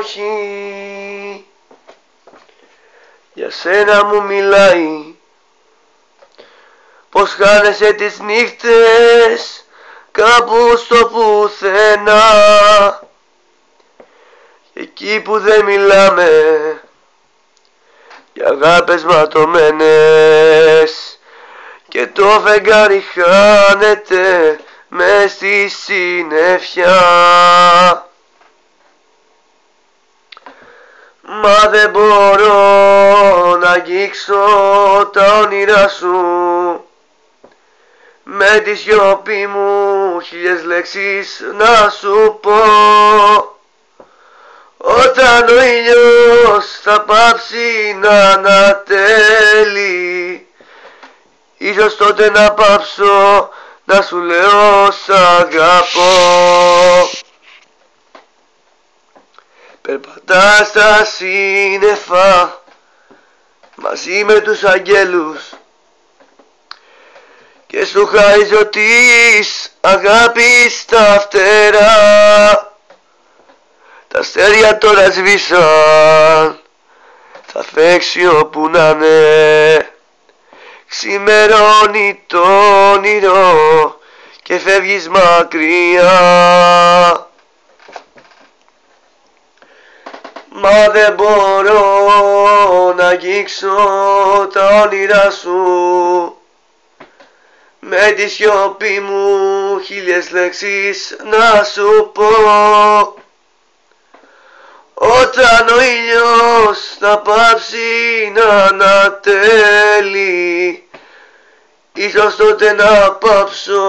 όχι. Για σένα μου μιλάει, πως χάνεσαι τις νύχτες κάπου στο πουθενά. Εκεί που δεν μιλάμε για αγάπες ματωμένες και το φεγγάρι χάνεται μες στη συννεφιά. Μα δεν μπορώ να αγγίξω τα όνειρά σου, με τη σιωπή μου χίλιες λέξεις να σου πω. Όταν ο ήλιος θα πάψει να ανατέλει, ίσως τότε να πάψω να σου λέω σ' αγαπώ. Περπατάς στα σύννεφα μαζί με τους αγγέλους και σου χαρίζω της αγάπης τα φτερά. Τα αστέρια τώρα σβήσαν, θα φέξει όπου να είναι. Ξημερώνει το όνειρο και φεύγεις μακριά. Μα δεν μπορώ να αγγίξω τα όνειρά σου, με τη σιωπή μου χίλιες λέξεις να σου πω. Όταν ο ήλιος θα πάψει να ανατέλει, ίσως τότε να πάψω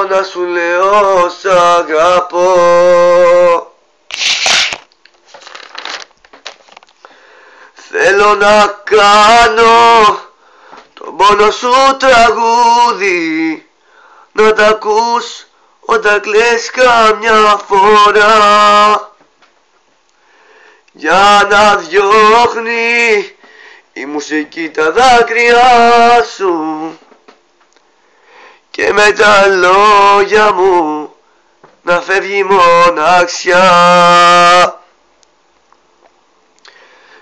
να σου λέω σ' αγαπώ. Θέλω να κάνω τον πόνο σου τραγούδι, να τ' ακούς όταν κλαις καμιά φορά, για να διώχνει η μουσική τα δάκρυα σου και με τα λόγια μου να φεύγει μοναξιά.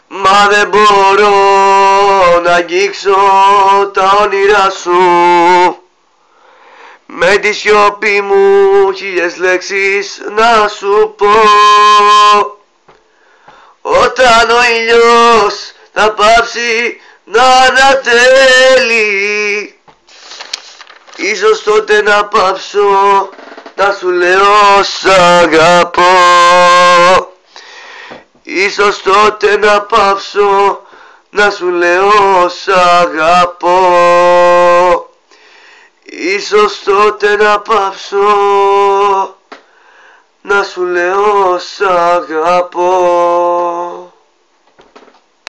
Μα δεν μπορώ να αγγίξω τα όνειρά σου, με τη σιωπή μου χίλιες λέξεις να σου πω. Όταν ο ήλιος θα πάψει να ανατέλει, ίσως τότε να πάψω να σου λέω σ' αγαπώ. Ίσως τότε να πάψω να σου λέω σ' αγαπώ. Ίσως τότε να πάψω να σου λέω σ' αγαπώ.